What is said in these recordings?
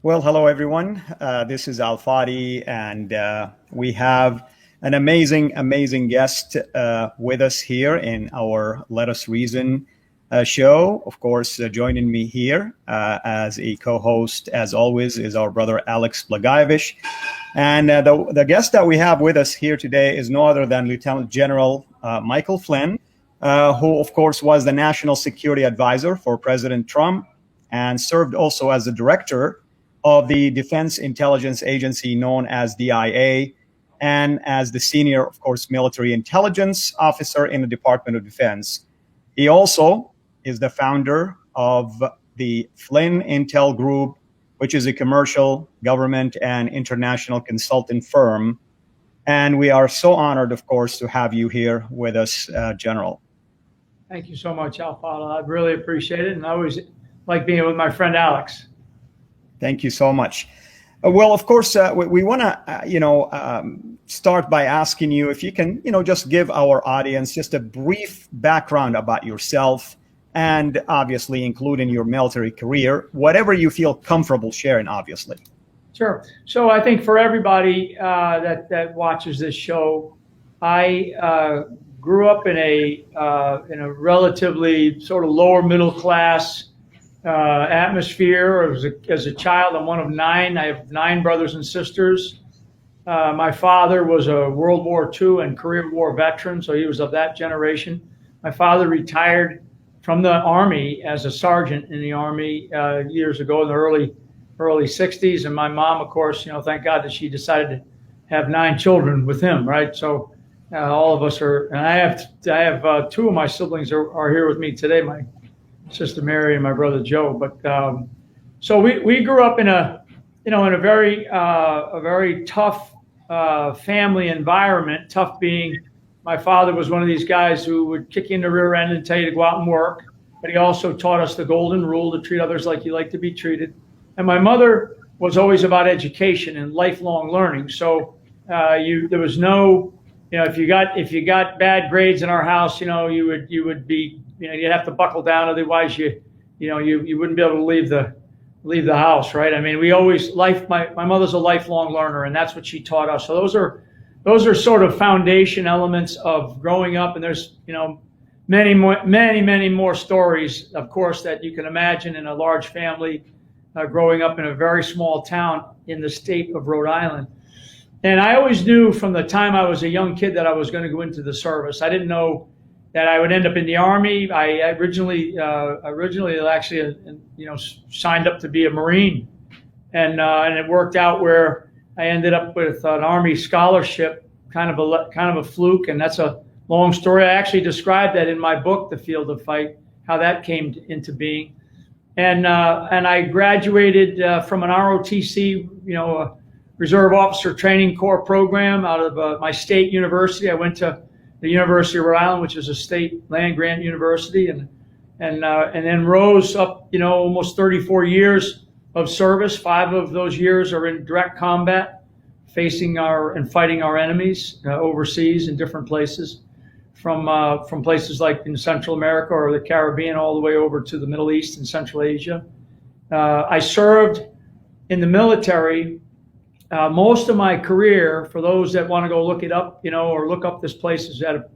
Well, hello everyone. This is Fadi, and we have an amazing guest with us here in our Let Us Reason show. Of course, joining me here as a co-host, as always, is our brother Alex Blagojevich. And the guest that we have with us here today is no other than Lieutenant General Michael Flynn, who, of course, was the National Security Advisor for President Trump and served also as the director of the Defense Intelligence Agency known as DIA, and as the senior, of course, military intelligence officer in the Department of Defense. He also is the founder of the Flynn Intel Group, which is a commercial, government, and international consulting firm. And we are so honored, of course, to have you here with us, General. Thank you so much, Alfado. I really appreciate it, and I always like being with my friend Alex. Thank you so much. Well, of course, we want to, start by asking you if you can, just give our audience just a brief background about yourself, and obviously including your military career, whatever you feel comfortable sharing, obviously. Sure. So I think for everybody that watches this show, I grew up in a relatively sort of lower middle class atmosphere. As a child, I'm one of nine. I have 9 brothers and sisters. My father was a World War II and Korean War veteran, so he was of that generation. My father retired from the Army as a sergeant in the Army years ago in the early 60s. And my mom, of course, thank God that she decided to have 9 children with him, right? So all of us are, and I have 2 of my siblings are here with me today. My sister Mary and my brother Joe. But so we grew up in a very tough family environment. Tough being, my father was one of these guys who would kick you in the rear end and tell you to go out and work. But he also taught us the golden rule to treat others like you like to be treated. And my mother was always about education and lifelong learning. So there was no, if you got bad grades in our house, you would be, you'd have to buckle down, otherwise you wouldn't be able to leave the house, right? I mean, my mother's a lifelong learner, and that's what she taught us. So those are sort of foundation elements of growing up, and there's many more stories, of course, that you can imagine in a large family growing up in a very small town in the state of Rhode Island. And I always knew from the time I was a young kid that I was going to go into the service. I didn't know that I would end up in the Army. I originally actually signed up to be a Marine, and it worked out where I ended up with an Army scholarship, kind of a fluke, and that's a long story. I actually described that in my book, The Field of Fight, how that came into being, and I graduated from an ROTC, a Reserve Officer Training Corps program out of my state university. I went to the University of Rhode Island, which is a state land grant university, and then rose up, almost 34 years of service. 5 of those years are in direct combat, facing and fighting our enemies overseas in different places, from places like in Central America or the Caribbean all the way over to the Middle East and Central Asia. I served in the military most of my career. For those that want to go look it up, or look up this place, is at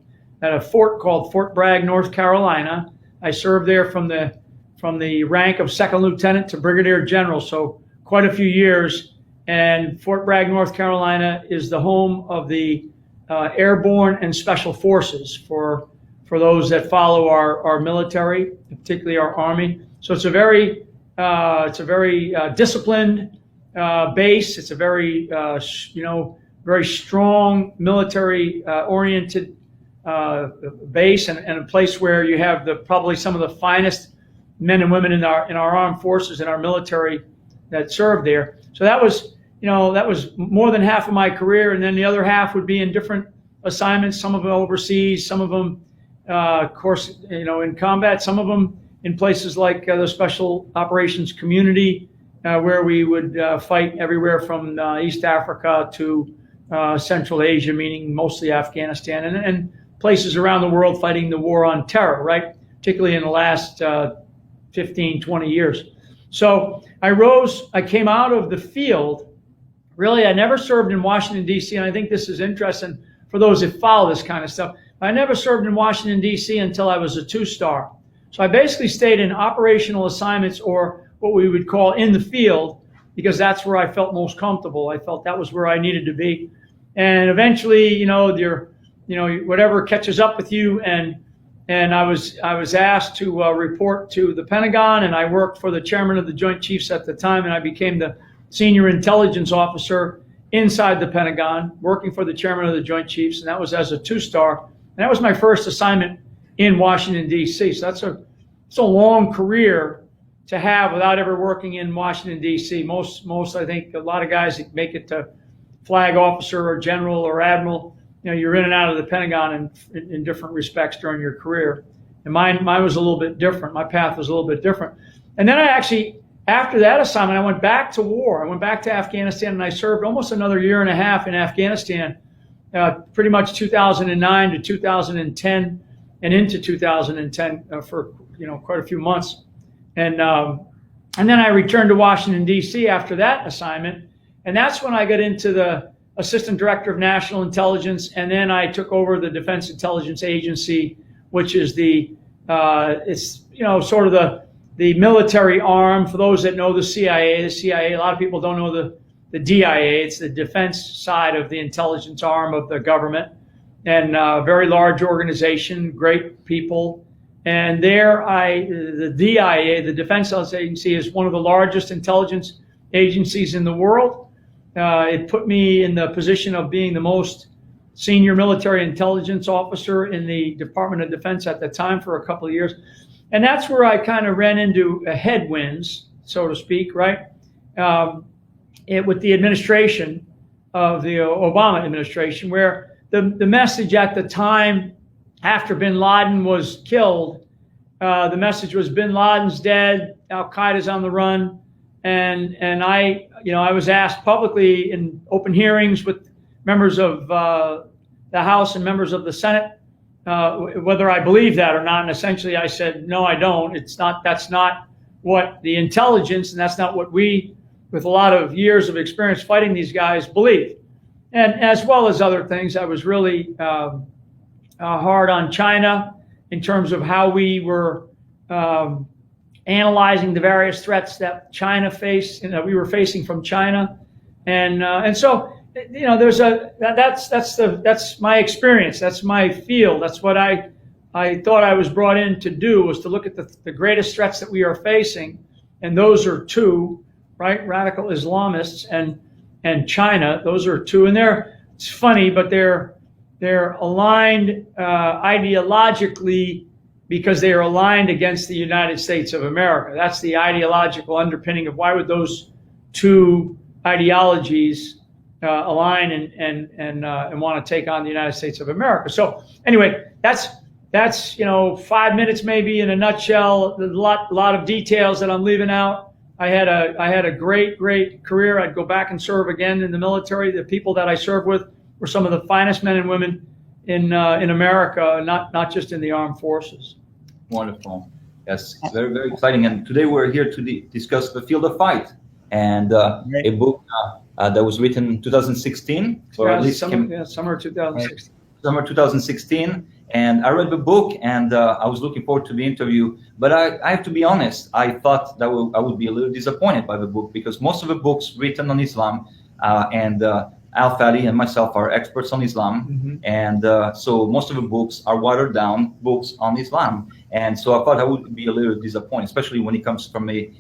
a fort called Fort Bragg, North Carolina. I served there from the rank of 2nd lieutenant to brigadier general, so quite a few years. And Fort Bragg, North Carolina is the home of the airborne and special forces for those that follow our military, particularly our Army. So it's a very disciplined base. It's a very very strong military oriented base, and a place where you have probably some of the finest men and women in our armed forces and our military that served there. So that was more than half of my career, and then the other half would be in different assignments. Some of them overseas, some of them, of course, in combat. Some of them in places like the Special Operations Community, where we would fight everywhere from East Africa to Central Asia, meaning mostly Afghanistan, and places around the world fighting the war on terror, right? Particularly in the last 15, 20 years. So I came out of the field. Really, I never served in Washington, D.C., and I think this is interesting for those that follow this kind of stuff. I never served in Washington, D.C. until I was a 2-star. So I basically stayed in operational assignments, or what we would call in the field, because that's where I felt most comfortable. I felt that was where I needed to be. And eventually, whatever catches up with you, and I was asked to report to the Pentagon, and I worked for the chairman of the Joint Chiefs at the time, and I became the senior intelligence officer inside the Pentagon, working for the chairman of the Joint Chiefs, and that was as a 2-star. And that was my first assignment in Washington, D.C. So it's a long career to have without ever working in Washington, D.C. Most, I think, a lot of guys that make it to flag officer or general or admiral, you're in and out of the Pentagon in different respects during your career. And mine was a little bit different. My path was a little bit different. And then after that assignment, I went back to war. I went back to Afghanistan, and I served almost another year and a half in Afghanistan, pretty much 2009 to 2010 and into 2010 for quite a few months. And then I returned to Washington, D.C. after that assignment. And that's when I got into the Assistant Director of National Intelligence. And then I took over the Defense Intelligence Agency, which is sort of the military arm. For those that know the CIA, a lot of people don't know the DIA. It's the defense side of the intelligence arm of the government, and a very large organization, great people. And the DIA, the Defense Intelligence Agency, is one of the largest intelligence agencies in the world. It put me in the position of being the most senior military intelligence officer in the Department of Defense at the time for a couple of years. And that's where I kind of ran into headwinds, so to speak, right? With the administration of the Obama administration, where the message at the time after bin Laden was killed, the message was bin Laden's dead, Al-Qaeda's on the run. And I was asked publicly in open hearings with members of the House and members of the Senate whether I believe that or not. And essentially I said, no, I don't. That's not what the intelligence, and that's not what we, with a lot of years of experience fighting these guys, believe. And as well as other things, I was really hard on China in terms of how we were analyzing the various threats that China faced, that we were facing from China. And so, that's my experience. That's my field. That's what I thought I was brought in to do, was to look at the greatest threats that we are facing. And those are two, right? Radical Islamists and China. Those are two. And it's funny, but they're aligned ideologically, because they are aligned against the United States of America. That's the ideological underpinning of why would those two ideologies align and want to take on the United States of America. So anyway, that's 5 minutes maybe in a nutshell. A lot of details that I'm leaving out. I had a great career. I'd go back and serve again in the military. The people that I served with were some of the finest men and women in America, not just in the armed forces. Wonderful. Yes, very, very exciting. And today we're here to discuss The Field of Fight, and a book that was written in 2016, or at least summer 2016. Summer 2016. And I read the book, and I was looking forward to the interview. But I have to be honest, I thought that I would be a little disappointed by the book, because most of the books written on Islam, and Fadi and myself are experts on Islam. Mm-hmm. And so most of the books are watered down books on Islam. And so I thought I would be a little disappointed, especially when it comes from a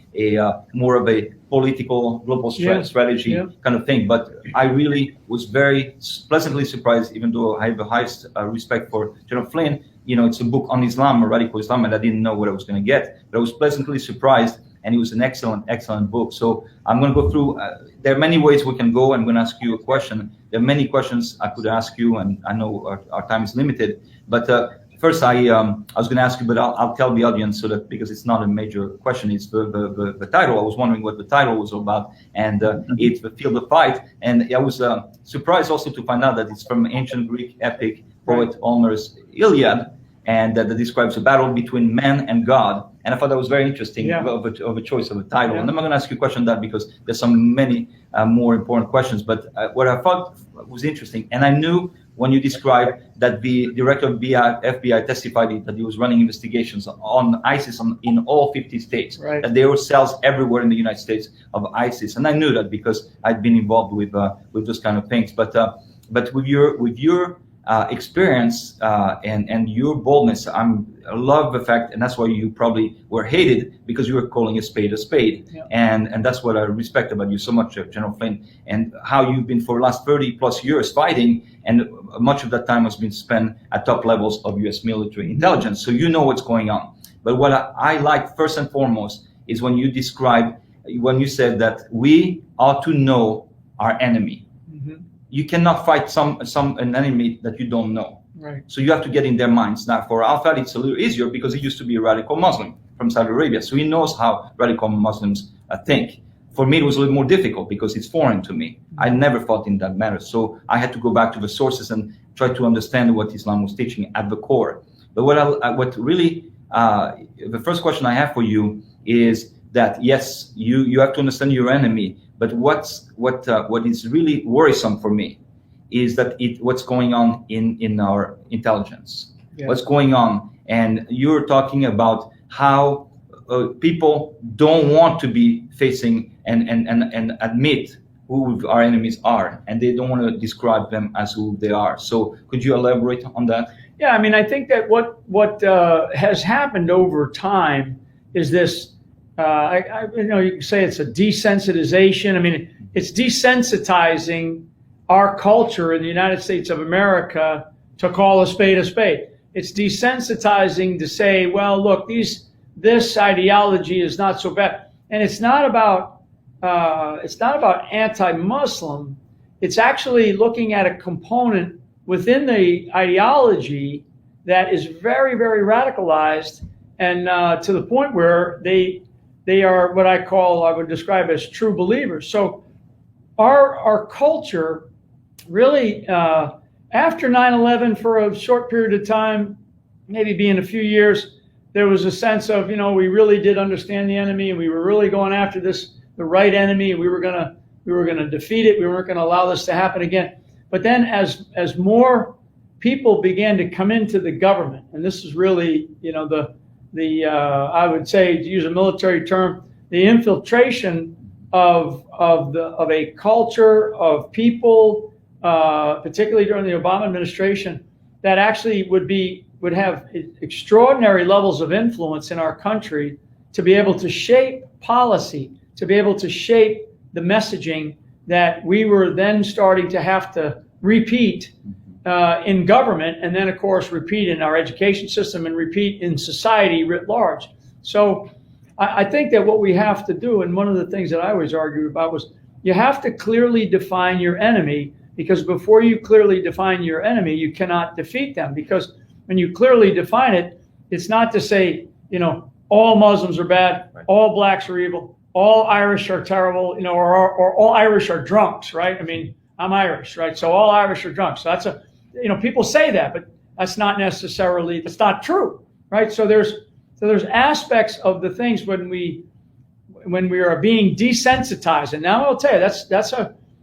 more of a political global strategy kind of thing. But I really was very pleasantly surprised, even though I have the highest respect for General Flynn. It's a book on Islam, radical Islam, and I didn't know what I was going to get. But I was pleasantly surprised, and it was an excellent book. So I'm going to go through. There are many ways we can go. I'm going to ask you a question. There are many questions I could ask you, and I know our time is limited. But first, I was going to ask you, but I'll tell the audience, so that, because it's not a major question, it's the title. I was wondering what the title was about, and it's The Field of Fight. And I was surprised also to find out that it's from ancient Greek epic poet Homer's Iliad, and that describes a battle between man and God. And I thought that was very interesting of a choice of a title. And I'm not going to ask you a question on that because there's many more important questions. But what I thought was interesting, and I knew when you described that the director of FBI testified that he was running investigations on ISIS in all 50 states, that there were cells everywhere in the United States of ISIS, and I knew that because I'd been involved with those kind of things. But with your experience and your boldness, I love the fact, and that's why you probably were hated, because you were calling a spade a spade. And that's what I respect about you so much, General Flynn, and how you've been for the last 30 plus years fighting, and much of that time has been spent at top levels of U.S. military intelligence, so you know what's going on. But what I like first and foremost is when you said that we ought to know our enemy. You cannot fight an enemy that you don't know. Right. So you have to get in their minds. Now, for Al-Fadi, it's a little easier because he used to be a radical Muslim from Saudi Arabia, so he knows how radical Muslims think. For me, it was a little more difficult because it's foreign to me. I never thought in that manner, so I had to go back to the sources and try to understand what Islam was teaching at the core. But the first question I have for you is that yes, you have to understand your enemy. But what is really worrisome for me is that what's going on in our intelligence. What's going on, and you're talking about how people don't want to be facing and admit who our enemies are, and they don't want to describe them as who they are. So could you elaborate on that? Yeah, I mean, I think that what has happened over time is this. You can say it's a desensitization. I mean, it's desensitizing our culture in the United States of America to call a spade a spade. It's desensitizing to say, well, look, this ideology is not so bad, and it's not about anti-Muslim. It's actually looking at a component within the ideology that is very, very radicalized, and to the point where they are what I would describe as true believers. So our culture really, after 9/11, for a short period of time, maybe being a few years, there was a sense of, we really did understand the enemy, and we were really going after the right enemy, and we were gonna defeat it. We weren't gonna allow this to happen again. But then as more people began to come into the government, and this is really, I would say, to use a military term, the infiltration of a culture of people, particularly during the Obama administration, that actually would have extraordinary levels of influence in our country to be able to shape policy, to be able to shape the messaging that we were then starting to have to repeat in government, and then of course repeat in our education system and repeat in society writ large. So I think that what we have to do, and one of the things that I always argued about, was you have to clearly define your enemy, because before you clearly define your enemy, you cannot defeat them. Because when you clearly define it, it's not to say, all Muslims are bad, all blacks are evil, all Irish are terrible, or all Irish are drunks, right? I mean, I'm Irish, right? So all Irish are drunks. So that's people say that, but that's not not true, right? So there's aspects of the things when we are being desensitized. And now I'll tell you,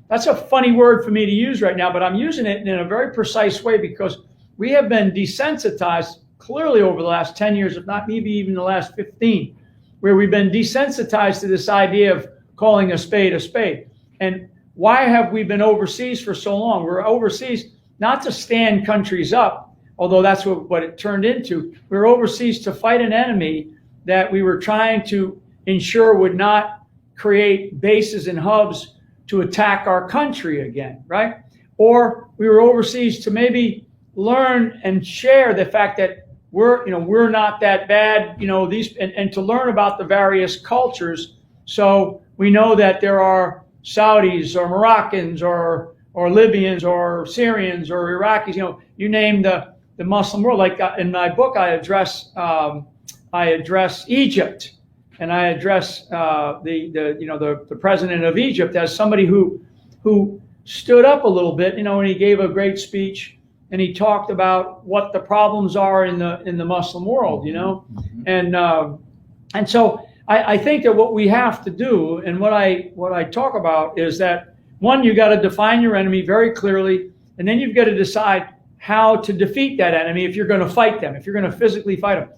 that's a funny word for me to use right now, but I'm using it in a very precise way, because we have been desensitized clearly over the last 10 years, if not maybe even the last 15, where we've been desensitized to this idea of calling a spade a spade. And why have we been overseas for so long? We're overseas not to stand countries up, although that's what it turned into. We were overseas to fight an enemy that we were trying to ensure would not create bases and hubs to attack our country again, right? Or we were overseas to maybe learn and share the fact that we're not that bad, and to learn about the various cultures. So we know that there are Saudis or Moroccans or Libyans or Syrians or Iraqis, you name the Muslim world. Like in my book, I address Egypt, and I address the president of Egypt as somebody who stood up a little bit, and he gave a great speech, and he talked about what the problems are in the Muslim world, and And so I think that what we have to do, and what I talk about, is that, one, you got to define your enemy very clearly, and then you've got to decide how to defeat that enemy if you're going to fight them, if you're going to physically fight them.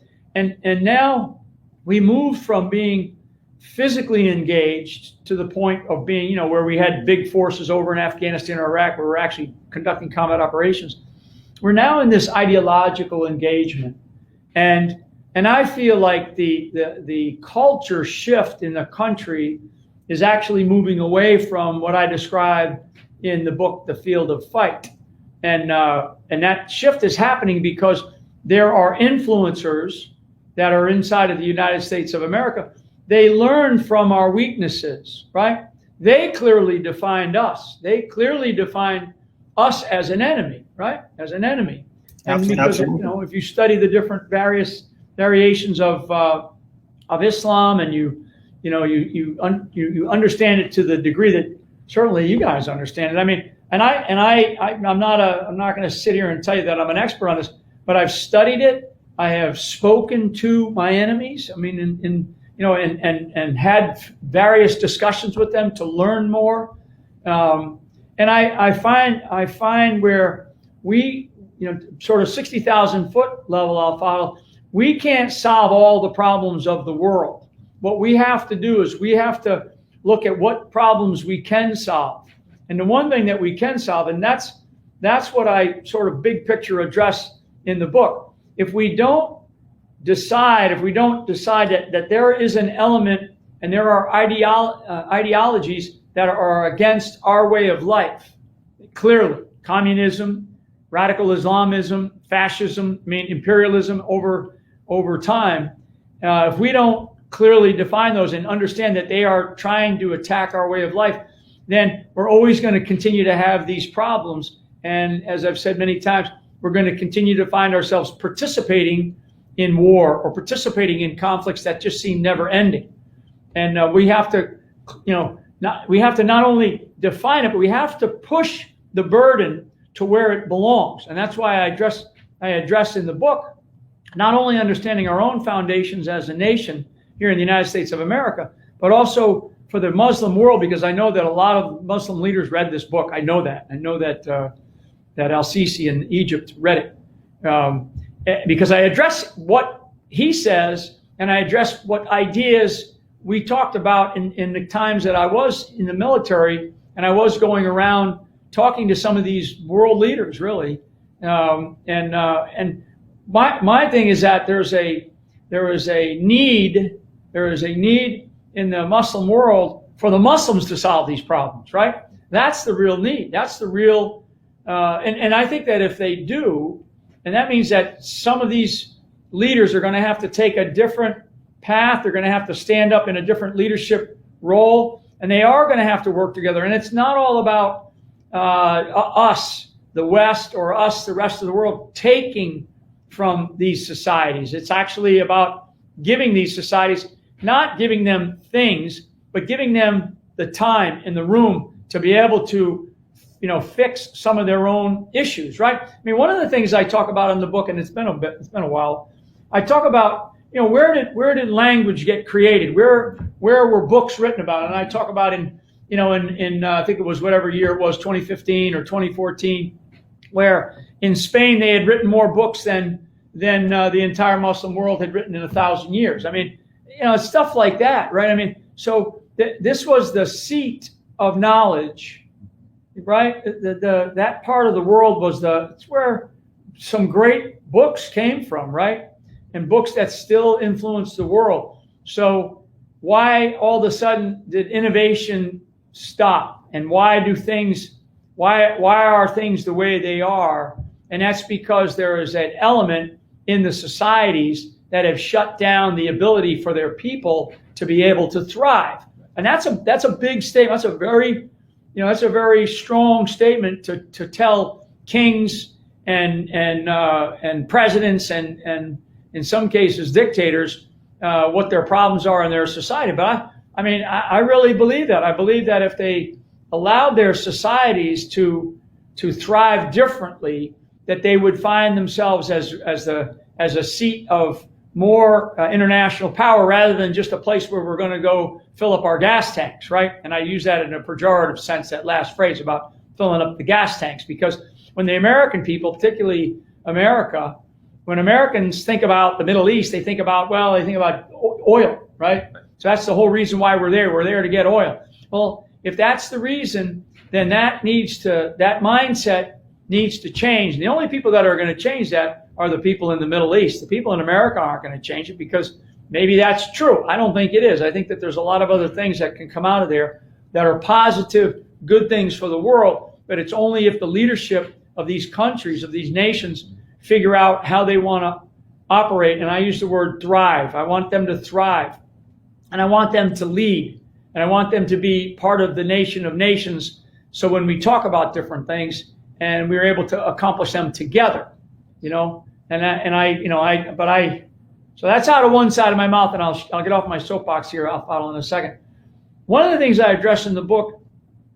And now we moved from being physically engaged to the point of being, where we had big forces over in Afghanistan or Iraq, where we're actually conducting combat operations. We're now in this ideological engagement. And I feel like the culture shift in the country is actually moving away from what I describe in the book, The Field of Fight. And that shift is happening because there are influencers that are inside of the United States of America. They learn from our weaknesses, right? They clearly defined us. They clearly defined us as an enemy, right? As an enemy. And because, if you study the different various variations of Islam, and you understand it to the degree that certainly you guys understand it. I mean, I'm not going to sit here and tell you that I'm an expert on this, but I've studied it. I have spoken to my enemies. I mean, and had various discussions with them to learn more. And I find where we, sort of 60,000 foot level, Al-Fadl, we can't solve all the problems of the world. What we have to do is we have to look at what problems we can solve. And the one thing that we can solve, and that's what I sort of big picture address in the book. If we don't decide that there is an element and there are ideologies that are against our way of life, clearly, communism, radical Islamism, fascism, imperialism over time, if we don't clearly define those and understand that they are trying to attack our way of life, then we're always going to continue to have these problems. And as I've said many times, we're going to continue to find ourselves participating in war or participating in conflicts that just seem never ending. And we have to, not only define it, but we have to push the burden to where it belongs. And that's why I address in the book, not only understanding our own foundations as a nation here in the United States of America, but also for the Muslim world, because I know that a lot of Muslim leaders read this book. I know that that Al-Sisi in Egypt read it, because I address what he says, and I address what ideas we talked about in the times that I was in the military, and I was going around talking to some of these world leaders, really. And my thing is that there is a need in the Muslim world for the Muslims to solve these problems, right? That's the real need. That's the real, and I think that if they do, and that means that some of these leaders are going to have to take a different path. They're going to have to stand up in a different leadership role, and they are going to have to work together. And it's not all about us, the West, or us, the rest of the world, taking from these societies. It's actually about giving these societies, not giving them things, but giving them the time and the room to be able to, fix some of their own issues, right? I mean, one of the things I talk about in the book, and it's been a while, I talk about, where did language get created? Where were books written about? And I talk about in I think it was whatever year it was, 2015 or 2014, where in Spain they had written more books than the entire Muslim world had written in 1,000 years. I mean, stuff like that, right? I mean, so this was the seat of knowledge, right? That part of the world was it's where some great books came from, right? And books that still influence the world. So why all of a sudden did innovation stop? And why are things the way they are? And that's because there is an element in the societies that have shut down the ability for their people to be able to thrive. And that's a big statement. That's a very strong statement to tell kings and presidents and in some cases dictators what their problems are in their society. But I really believe that. I believe that if they allowed their societies to thrive differently, that they would find themselves as a seat of more international power rather than just a place where we're going to go fill up our gas tanks, right? And I use that in a pejorative sense, that last phrase about filling up the gas tanks, because when the American people, particularly America, when Americans think about the Middle East, they think about oil, right? So that's the whole reason why we're there. We're there to get oil. Well, if that's the reason, then that mindset needs to change. And the only people that are going to change that are the people in the Middle East. The people in America aren't going to change it, because maybe that's true. I don't think it is. I think that there's a lot of other things that can come out of there that are positive, good things for the world. But it's only if the leadership of these countries, of these nations, figure out how they want to operate. And I use the word thrive. I want them to thrive. And I want them to lead. And I want them to be part of the nation of nations. So when we talk about different things, and we're able to accomplish them together, so that's out of one side of my mouth, and I'll get off my soapbox here. I'll follow in a second. One of the things I address in the book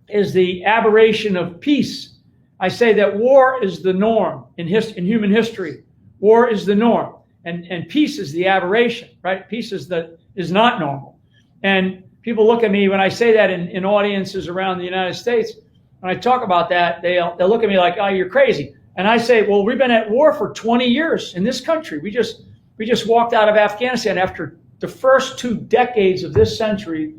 is the aberration of peace. I say that war is the norm in human history. War is the norm, and peace is the aberration, right? Peace is not normal. And people look at me when I say that in audiences around the United States. When I talk about that, they'll look at me like, "Oh, you're crazy." And I say, "Well, we've been at war for 20 years in this country. We just walked out of Afghanistan. After the first 2 decades of this century,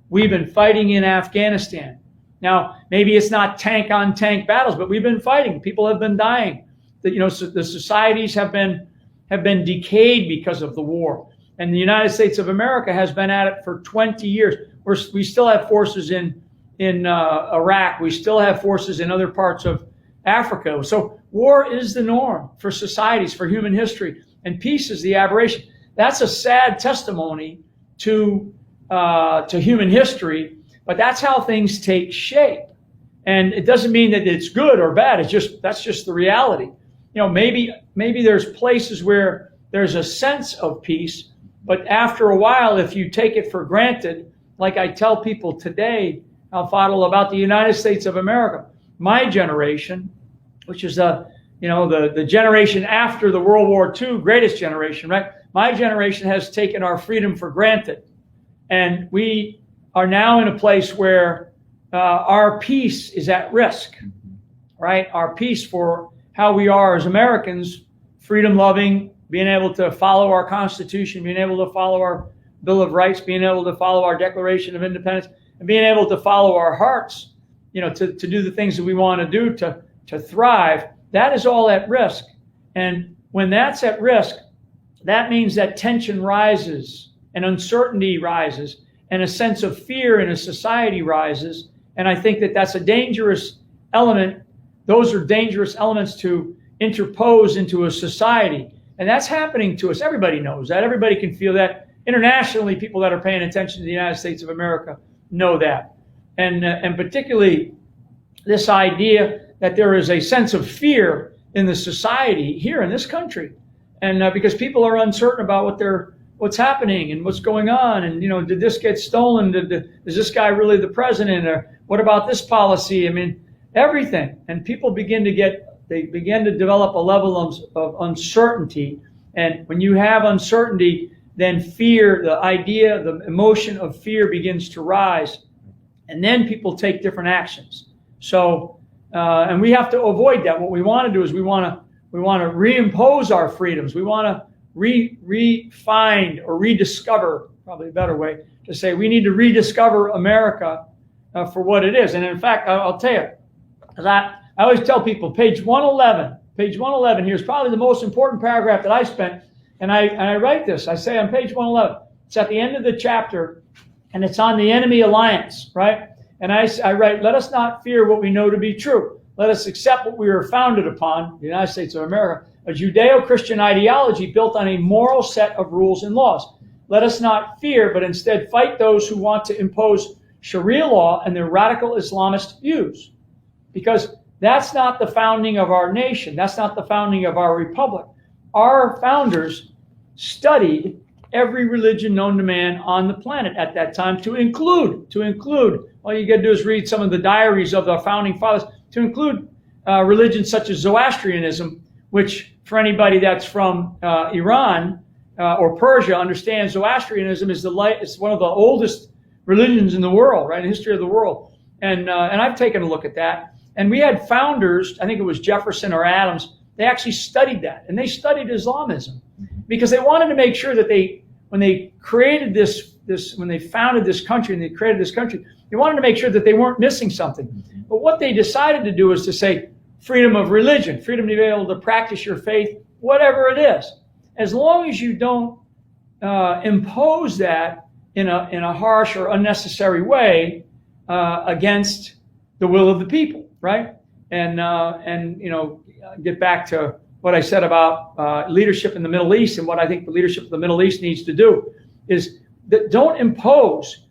we've been fighting in Afghanistan. Now, maybe it's not tank-on-tank battles, but we've been fighting. People have been dying. The societies have been decayed because of the war. And the United States of America has been at it for 20 years. We still have forces in Iraq. We still have forces in other parts of Africa. So war is the norm for societies, for human history, and peace is the aberration. That's a sad testimony to human history, but that's how things take shape. And it doesn't mean that it's good or bad. That's just the reality. Maybe there's places where there's a sense of peace, but after a while, if you take it for granted, like I tell people today, Al-Fadl, about the United States of America, my generation, which is the generation after the World War II, greatest generation, right? My generation has taken our freedom for granted. And we are now in a place where our peace is at risk, right? Our peace for how we are as Americans, freedom-loving, being able to follow our Constitution, being able to follow our Bill of Rights, being able to follow our Declaration of Independence, and being able to follow our hearts, to do the things that we want to do to thrive. That is all at risk. And when that's at risk, that means that tension rises and uncertainty rises and a sense of fear in a society rises. And I think that that's a dangerous element. Those are dangerous elements to interpose into a society. And that's happening to us. Everybody knows that. Everybody can feel that. Internationally, people that are paying attention to the United States of America know that. And particularly this idea that there is a sense of fear in the society here in this country. And because people are uncertain about what's happening and what's going on. And, did this get stolen? Is this guy really the president? Or what about this policy? I mean, everything. And people begin to develop a level of uncertainty. And when you have uncertainty, then fear, the emotion of fear begins to rise. And then people take different actions. So, and we have to avoid that. What we want to do is we want to reimpose our freedoms. We want to re-find or rediscover, probably a better way to say, we need to rediscover America for what it is. And in fact, I'll tell you, I always tell people, page 111 here is probably the most important paragraph that I spent. And I write this. I say on page 111, it's at the end of the chapter, and it's on the enemy alliance, right? And I write, let us not fear what we know to be true. Let us accept what we are founded upon, the United States of America, a Judeo-Christian ideology built on a moral set of rules and laws. Let us not fear, but instead fight those who want to impose Sharia law and their radical Islamist views. Because that's not the founding of our nation. That's not the founding of our republic. Our founders studied every religion known to man on the planet at that time to include, all you got to do is read some of the diaries of the founding fathers, to include religions such as Zoroastrianism, which for anybody that's from Iran, or Persia understands Zoroastrianism is it's one of the oldest religions in the world, right, in the history of the world. And I've taken a look at that. And we had founders, I think it was Jefferson or Adams, they actually studied that. And they studied Islamism because they wanted to make sure that when they created when they founded this country and they created this country, they wanted to make sure that they weren't missing something. But what they decided to do is to say freedom of religion, freedom to be able to practice your faith, whatever it is. As long as you don't impose that in a harsh or unnecessary way against the will of the people, right? And get back to what I said about leadership in the Middle East, and what I think the leadership of the Middle East needs to do is that don't impose,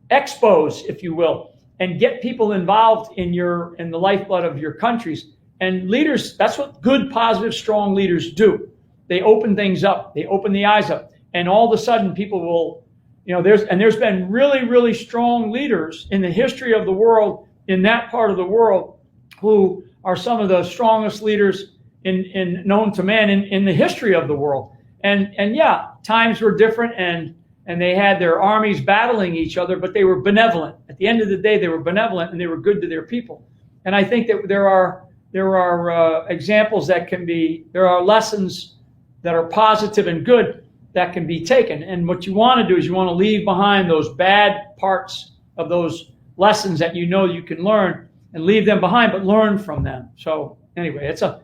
expose, if you will, and get people involved in the lifeblood of your countries. And leaders, that's what good, positive, strong leaders do. They open things up, they open the eyes up, and all of a sudden people will, there's been really, really strong leaders in the history of the world, in that part of the world, who are some of the strongest leaders in known to man in the history of the world. And yeah, times were different, and they had their armies battling each other, but they were benevolent. At the end of the day, they were benevolent and they were good to their people. And I think that there are examples there are lessons that are positive and good that can be taken. And what you want to do is you want to leave behind those bad parts of those lessons that you can learn, and leave them behind, but learn from them. So anyway, that's a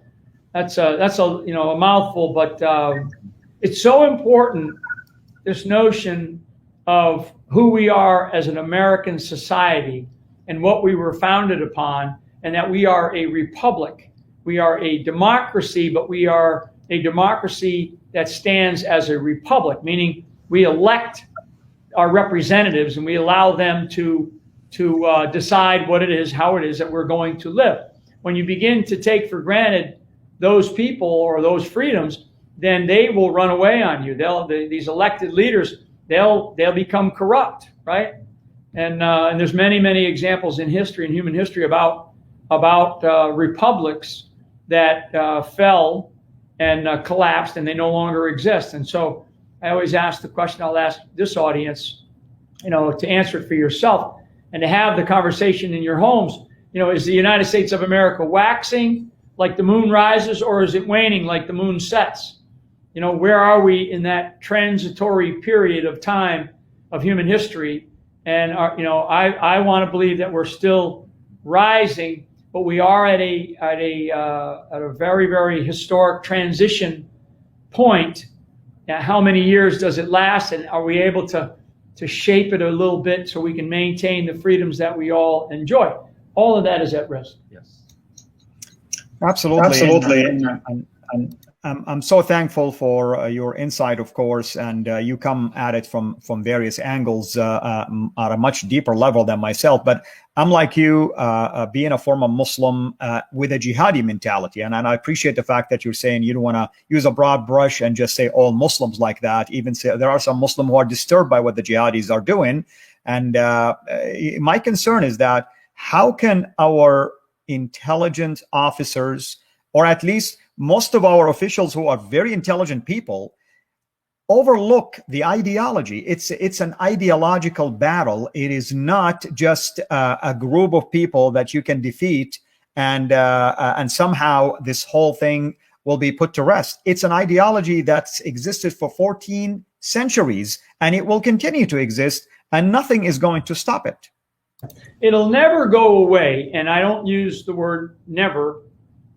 mouthful, but it's so important, this notion of who we are as an American society and what we were founded upon, and that we are a republic. We are a democracy, but we are a democracy that stands as a republic, meaning we elect our representatives and we allow them to decide what it is, how it is that we're going to live. When you begin to take for granted those people or those freedoms, then they will run away on you. These elected leaders, they'll become corrupt, right? And there's many, many examples in history, in human history, about republics that fell and collapsed, and they no longer exist. And so I always ask the question, I'll ask this audience, to answer it for yourself and to have the conversation in your homes. Is the United States of America waxing like the moon rises, or is it waning like the moon sets? Where are we in that transitory period of time of human history? And I want to believe that we're still rising, but we are at a very, very historic transition point. Now, how many years does it last, and are we able to shape it a little bit so we can maintain the freedoms that we all enjoy? All of that is at risk. Yes. Absolutely. And I'm so thankful for your insight, of course, and you come at it from various angles at a much deeper level than myself. But I'm like you, being a former Muslim with a jihadi mentality, and I appreciate the fact that you're saying you don't want to use a broad brush and just say all Muslims like that. Even say there are some Muslims who are disturbed by what the jihadis are doing, and my concern is that how can our intelligent officers, or at least most of our officials who are very intelligent people, overlook the ideology? It's an ideological battle. It is not just a group of people that you can defeat and somehow this whole thing will be put to rest. It's an ideology that's existed for 14 centuries, and it will continue to exist, and nothing is going to stop it. It'll never go away, and I don't use the word never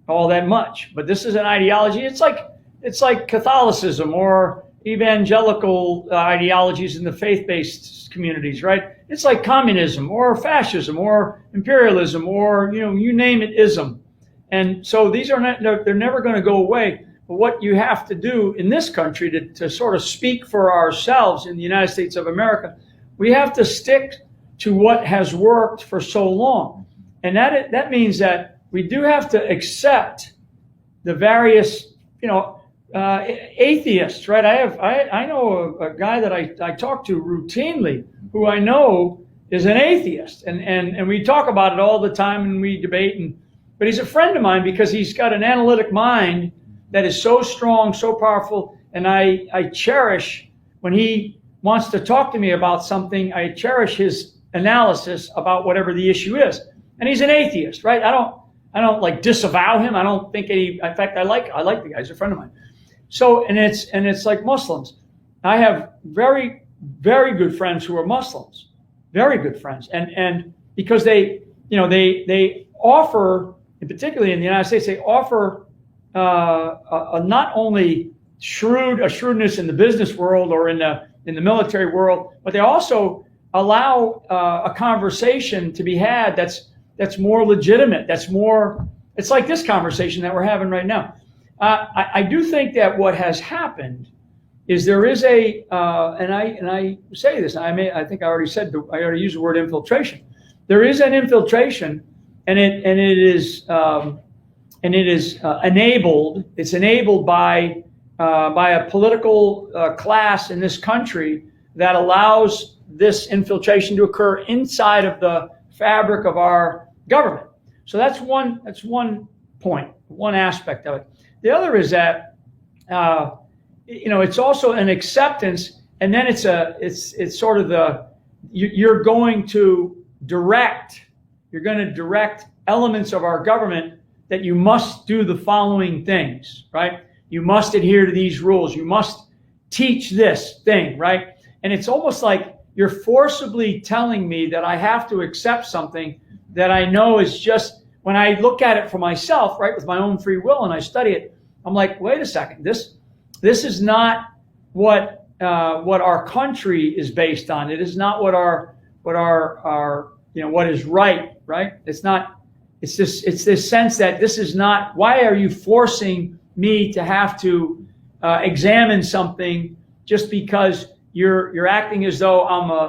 all that much, but this is an ideology. It's like Catholicism or evangelical ideologies in the faith-based communities, right? It's like communism or fascism or imperialism or you name it, ism. And so these are not, they're never going to go away. But what you have to do in this country to sort of speak for ourselves in the United States of America, we have to stick to what has worked for so long. And that means that we do have to accept the various, atheists, right? I know a guy that I talk to routinely who I know is an atheist, and we talk about it all the time and we debate. But he's a friend of mine because he's got an analytic mind that is so strong, so powerful. And I cherish when he wants to talk to me about something, I cherish his analysis about whatever the issue is. And he's an atheist, right? I don't like disavow him. I don't think any, in fact, I like the guy. He's a friend of mine. So, and it's like Muslims. I have very, very good friends who are Muslims, very good friends. And because they offer, and particularly in the United States, they offer not only shrewdness in the business world or in the military world, but they also allow a conversation to be had that's more legitimate. That's more. It's like this conversation that we're having right now. I do think that what has happened is there is a, and I say this. I think I already used the word infiltration. There is an infiltration, and it is enabled. It's enabled by a political class in this country that allows this infiltration to occur inside of the fabric of our government. So that's one point, one aspect of it. The other is that it's also an acceptance, and then it's sort of you're going to direct elements of our government that you must do the following things, right? You must adhere to these rules. You must teach this thing, right? And it's almost like you're forcibly telling me that I have to accept something that I know is just, when I look at it for myself, right, with my own free will, and I study it, I'm like, wait a second, this is not what our country is based on. It is not what what is right? It's not. It's this sense that this is not. Why are you forcing me to have to examine something just because you're acting as though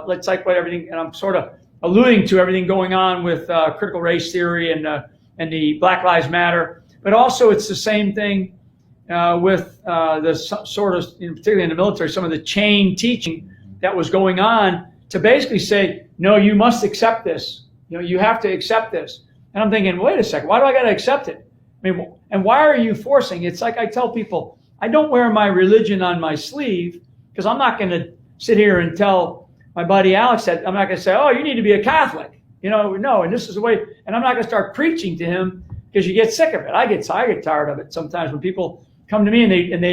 let's like what everything, and I'm sort of alluding to everything going on with critical race theory and the Black Lives Matter, but also it's the same thing with the sort of, particularly in the military, some of the chain teaching that was going on to basically say, no, you must accept this. You have to accept this. And I'm thinking, wait a second, why do I got to accept it? I mean, and why are you forcing? It's like I tell people, I don't wear my religion on my sleeve because I'm not going to sit here and tell my buddy Alex that I'm not going to say, oh, you need to be a Catholic. No, and this is the way, and I'm not going to start preaching to him because you get sick of it. I get tired of it sometimes when people come to me and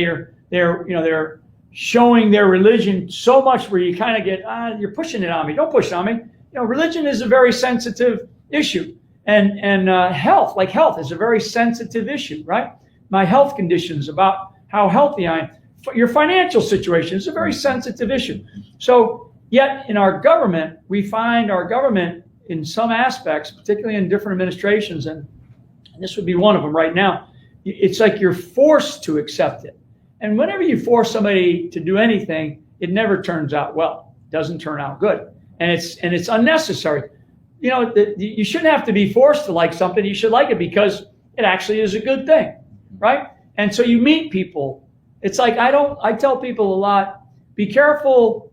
they're showing their religion so much where you kind of get, you're pushing it on me. Don't push it on me. Religion is a very sensitive issue, and health is a very sensitive issue, right? My health conditions, about how healthy I am. Your financial situation is a very sensitive issue. So yet in our government, we find our government in some aspects, particularly in different administrations, and this would be one of them right now, it's like you're forced to accept it. And whenever you force somebody to do anything, it never turns out well. It doesn't turn out good. And it's unnecessary. You shouldn't have to be forced to like something. You should like it because it actually is a good thing, right? And so you meet people. It's like I tell people a lot, be careful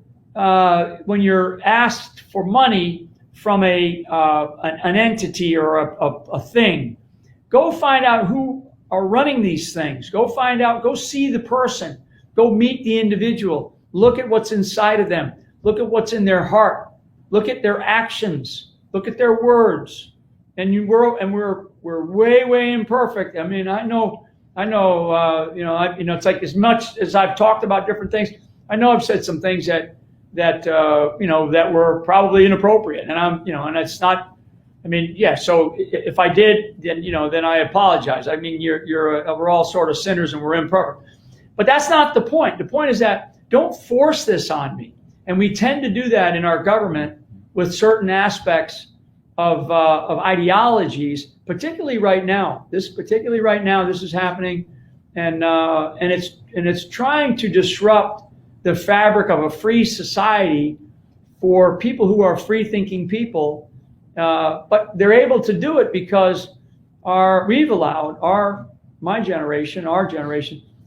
when you're asked for money from an entity or a thing. Go find out who are running these things. Go see the person. Go meet the individual. Look at what's inside of them. Look at what's in their heart. Look at their actions. Look at their words. And we're way, way imperfect. I mean, I know. It's like, as much as I've talked about different things, I know I've said some things that were probably inappropriate, and it's not. I mean, yeah. So if I did, then I apologize. I mean, we're all sort of sinners and we're imperfect, but that's not the point. The point is that don't force this on me, and we tend to do that in our government with certain aspects of ideologies, particularly right now. This is happening, and it's trying to disrupt the fabric of a free society for people who are free-thinking people. But they're able to do it because our generation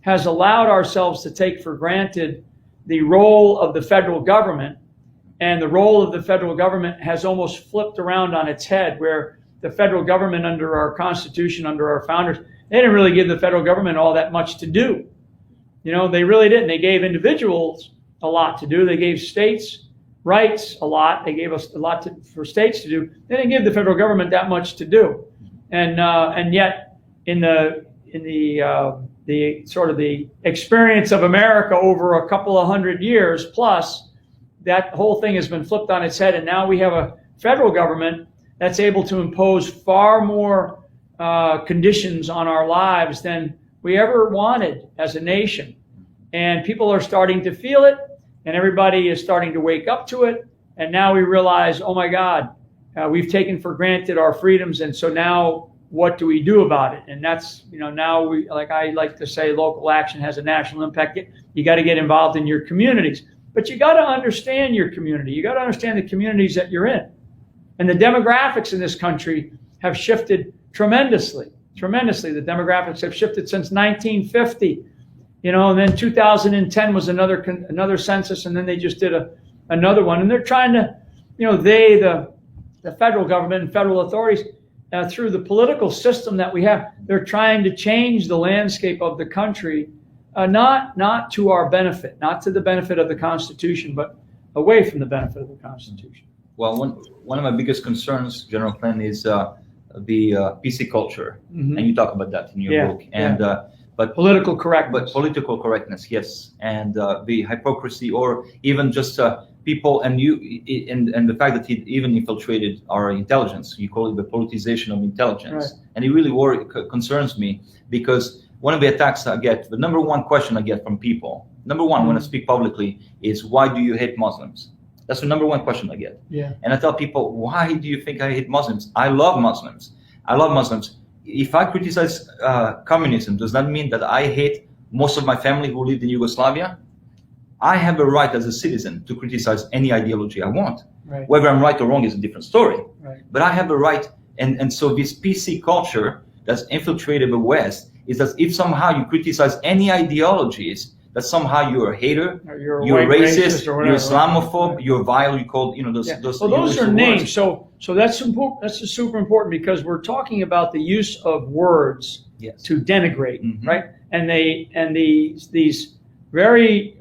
has allowed ourselves to take for granted the role of the federal government, and the role of the federal government has almost flipped around on its head, where the federal government, under our Constitution, under our founders, they didn't really give the federal government all that much to do. They really didn't. They gave individuals a lot to do. They gave states rights a lot. They gave us a lot for states to do. They didn't give the federal government that much to do. And yet in the sort of the experience of America over a couple of hundred years plus, that whole thing has been flipped on its head. And now we have a federal government that's able to impose far more conditions on our lives than we ever wanted as a nation. And people are starting to feel it, and everybody is starting to wake up to it. And now we realize, oh my God, we've taken for granted our freedoms. And so now what do we do about it? And that's, now we, like I like to say, local action has a national impact. You got to get involved in your communities, but you got to understand your community. You got to understand the communities that you're in. And the demographics in this country have shifted tremendously. The demographics have shifted since 1950, and then 2010 was another census, and then they just did another one. And they're trying to, the federal government and federal authorities, through the political system that we have, they're trying to change the landscape of the country, not to our benefit, not to the benefit of the Constitution, but away from the benefit of the Constitution. Well, one of my biggest concerns, General Flynn, is the PC culture, and you talk about that in your book. And but political correctness. But political correctness, yes, and the hypocrisy, or even just people, and the fact that it even infiltrated our intelligence. You call it the politicization of intelligence, right. And it really concerns me, because one of the attacks I get, the number one question I get from people, when I speak publicly, is, why do you hate Muslims? That's the number one question I get. Yeah. And I tell people, why do you think I hate Muslims? I love Muslims. If I criticize communism, does that mean that I hate most of my family who lived in Yugoslavia? I have a right as a citizen to criticize any ideology I want. Right. Whether I'm right or wrong is a different story. Right. But I have a right, and so this PC culture that's infiltrated the West is that if somehow you criticize any ideologies, that somehow you're a hater, you're racist, you're Islamophobe, you're vile. You called, those. Yeah. Those, those are names. So that's important. That's just super important, because we're talking about the use of words to denigrate, right? And these very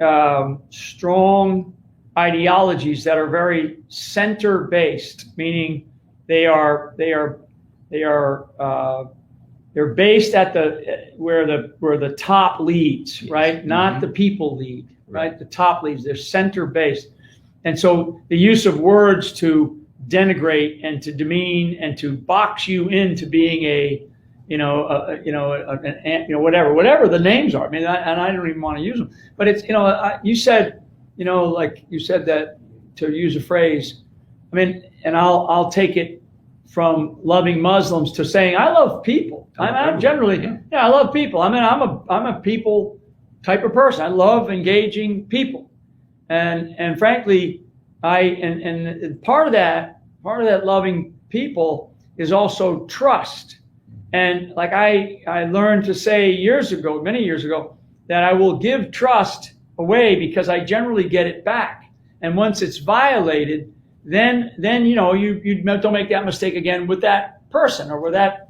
strong ideologies that are very center-based, meaning they're based at where the top leads, right? Not the people lead, right? The top leads. They're center-based, and so the use of words to denigrate and to demean and to box you into being whatever the names are. I mean, I don't even want to use them. But it's you said that, to use a phrase. I mean, and I'll take it from loving Muslims to saying I love people. I'm generally, I love people. I mean, I'm a people type of person. I love engaging people, and frankly, and part of that loving people is also trust. And like I learned to say many years ago, that I will give trust away because I generally get it back. And once it's violated, then you don't make that mistake again with that person or with that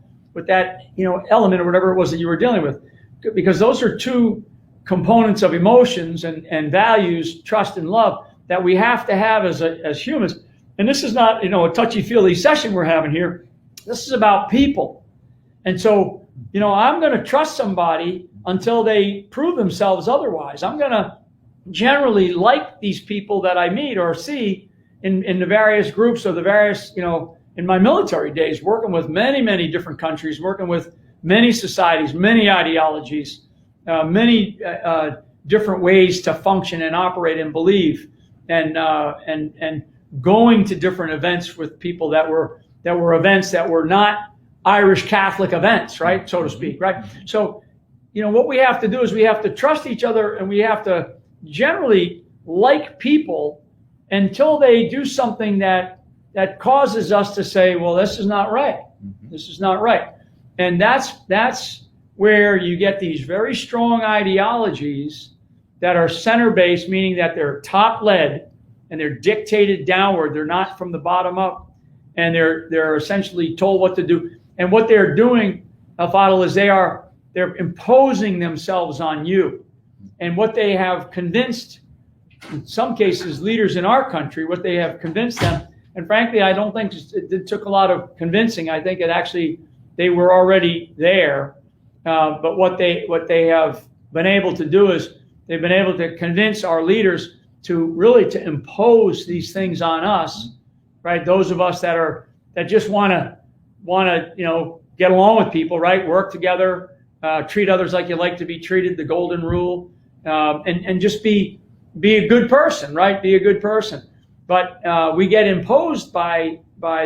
element or whatever it was that you were dealing with, because those are two components of emotions and values, trust and love, that we have to have as humans. And this is not a touchy-feely session we're having here. This is about people. And so I'm going to trust somebody until they prove themselves otherwise. I'm going to generally like these people that I meet or see in the various groups or the various, in my military days, working with many, many different countries, working with many societies, many ideologies, many different ways to function and operate and believe, and going to different events with people that were events that were not Irish Catholic events, right, so to speak, right? So, what we have to do is we have to trust each other, and we have to generally like people until they do something that causes us to say, well, this is not right. This is not right. And that's where you get these very strong ideologies that are center-based, meaning that they're top-led and they're dictated downward. They're not from the bottom up, and they're essentially told what to do. And what they're doing, Fadil, is they're imposing themselves on you. And what they have convinced, in some cases, leaders in our country, what they have convinced them, and frankly, I don't think it took a lot of convincing. I think it actually, they were already there. But what they have been able to do is they've been able to convince our leaders to really to impose these things on us, right? Those of us that just want to get along with people, right? Work together, treat others like you like to be treated, the golden rule, and just be a good person, right? Be a good person. But we get imposed by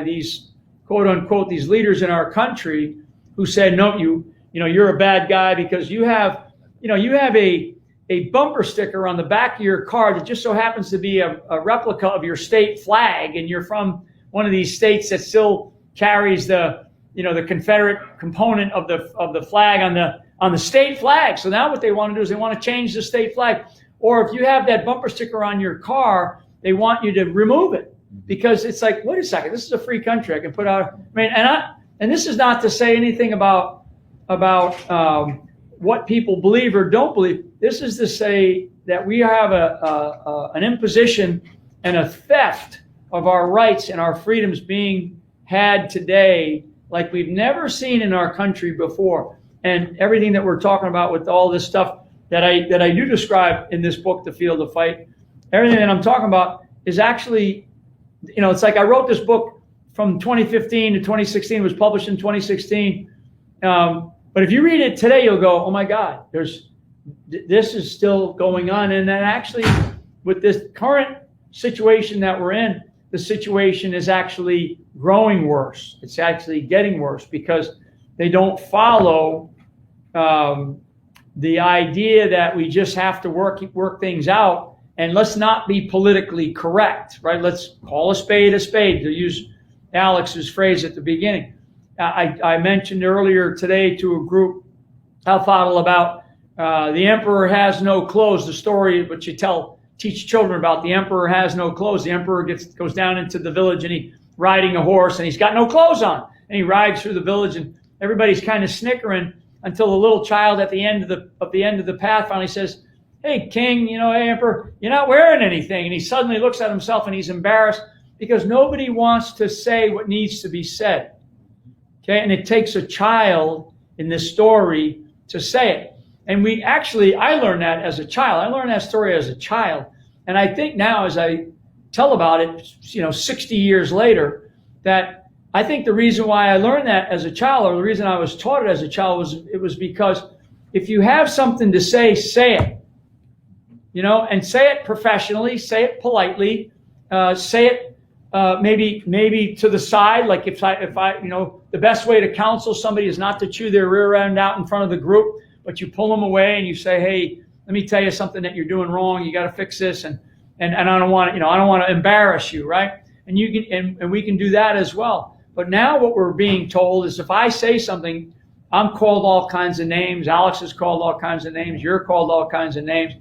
these quote unquote these leaders in our country who say, no, you're a bad guy because you have a bumper sticker on the back of your car that just so happens to be a replica of your state flag, and you're from one of these states that still carries the Confederate component of the flag on the state flag. So now what they want to do is they want to change the state flag. Or if you have that bumper sticker on your car, they want you to remove it because it's like, wait a second, this is a free country. I can put out. And this is not to say anything about what people believe or don't believe. This is to say that we have an imposition and a theft of our rights and our freedoms being had today like we've never seen in our country before. And everything that we're talking about with all this stuff that I do describe in this book, The Field of Fight, everything that I'm talking about is actually, it's like I wrote this book from 2015 to 2016. It was published in 2016. But if you read it today, you'll go, oh my God, this is still going on. And then actually with this current situation that we're in, the situation is actually growing worse. It's actually getting worse because they don't follow the idea that we just have to work things out, and let's not be politically correct, right? Let's call a spade, to use Alex's phrase at the beginning. I mentioned earlier today to a group, Al-Fadl, about the emperor has no clothes, the story which you teach children about. The emperor has no clothes. The emperor goes down into the village and he's riding a horse and he's got no clothes on. And he rides through the village and everybody's kind of snickering until the little child at the end of the path finally says, hey, king, hey, emperor, you're not wearing anything. And he suddenly looks at himself and he's embarrassed because nobody wants to say what needs to be said. Okay, and it takes a child in this story to say it. And I learned that as a child. I learned that story as a child. And I think now as I tell about it, 60 years later, that I think the reason why I learned that as a child, or the reason I was taught it as a child, was because if you have something to say it. And say it professionally, say it politely, say it maybe to the side. Like if I the best way to counsel somebody is not to chew their rear end out in front of the group, but you pull them away and you say, hey, let me tell you something that you're doing wrong. You got to fix this, and I don't want to embarrass you, right? And we can do that as well. But now what we're being told is if I say something, I'm called all kinds of names. Alex is called all kinds of names. You're called all kinds of names.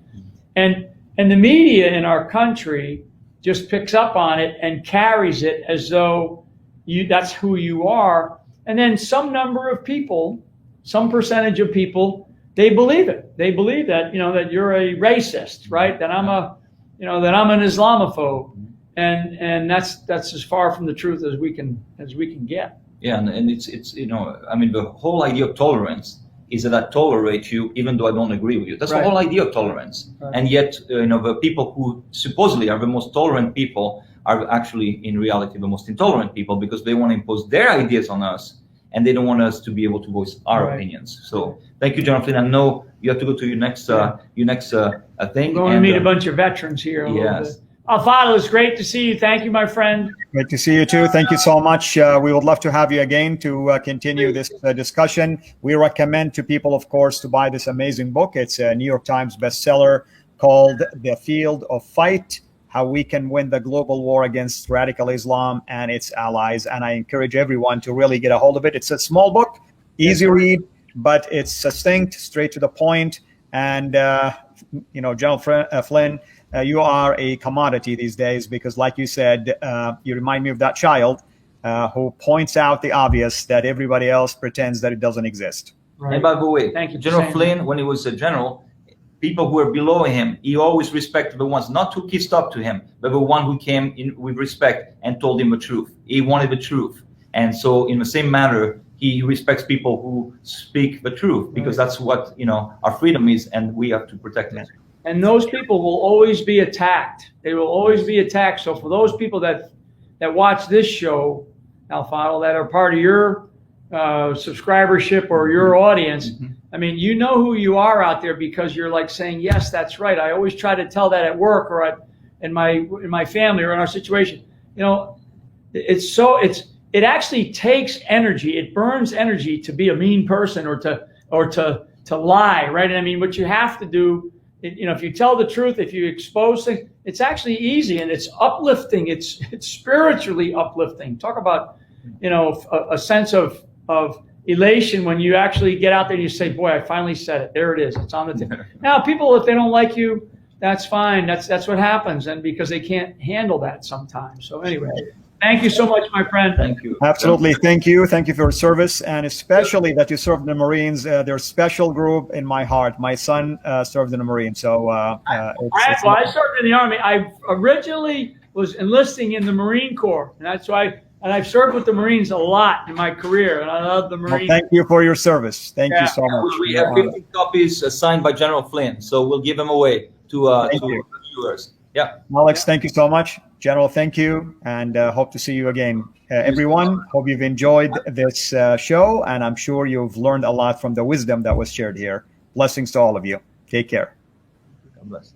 And the media in our country just picks up on it and carries it as though that's who you are. And then some number of people, some percentage of people, they believe it. They believe that, that you're a racist, right? That I'm an Islamophobe. And that's as far from the truth as we can get. Yeah, and it's the whole idea of tolerance is that I tolerate you even though I don't agree with you. That's right. The whole idea of tolerance. Right. And yet, the people who supposedly are the most tolerant people are actually in reality the most intolerant people because they want to impose their ideas on us and they don't want us to be able to voice our opinions. So thank you, John Flynn. I know you have to go to your next thing. We're going to meet a bunch of veterans here. Yes. Fadi, it's great to see you. Thank you, my friend. Great to see you too. Thank you so much. We would love to have you again to continue this discussion. We recommend to people, of course, to buy this amazing book. It's a New York Times bestseller called The Field of Fight: How We Can Win the Global War Against Radical Islam and Its Allies. And I encourage everyone to really get a hold of it. It's a small book, easy read, but it's succinct, straight to the point. And, General Flynn, you are a commodity these days because, like you said, you remind me of that child who points out the obvious that everybody else pretends that it doesn't exist. Right. And by the way, thank you, General Flynn, when he was a general, people who were below him, he always respected the ones, not who kissed up to him, but the one who came in with respect and told him the truth. He wanted the truth. And so in the same manner, he respects people who speak the truth, because that's what, our freedom is, and we have to protect it. And those people will always be attacked. They will always be attacked. So for those people that watch this show, Al-Fadl, that are part of your subscribership or your audience, I mean, you know who you are out there, because you're like saying, yes, that's right. I always try to tell that at work or in my family or in our situation. It actually takes energy. It burns energy to be a mean person or to lie, right? And I mean, what you have to do, if you tell the truth, if you expose things, it's actually easy and it's uplifting. It's spiritually uplifting. Talk about, a sense of elation when you actually get out there and you say, boy, I finally said it. There it is. It's on the table. Now, people, if they don't like you, that's fine. That's what happens. And because they can't handle that sometimes. So anyway, thank you so much, my friend. Thank you. Absolutely. Thank you. Thank you for your service, and especially that you served in the Marines. They're a special group in my heart. My son served in the Marines. So I served in the Army. I originally was enlisting in the Marine Corps, and that's why. And I've served with the Marines a lot in my career, and I love the Marines. Well, thank you for your service. Thank you so much. We have 15 copies signed by General Flynn, so we'll give them away to viewers. Yeah. Alex, thank you so much. General, thank you, and hope to see you again. Everyone, hope you've enjoyed this show, and I'm sure you've learned a lot from the wisdom that was shared here. Blessings to all of you. Take care. God bless.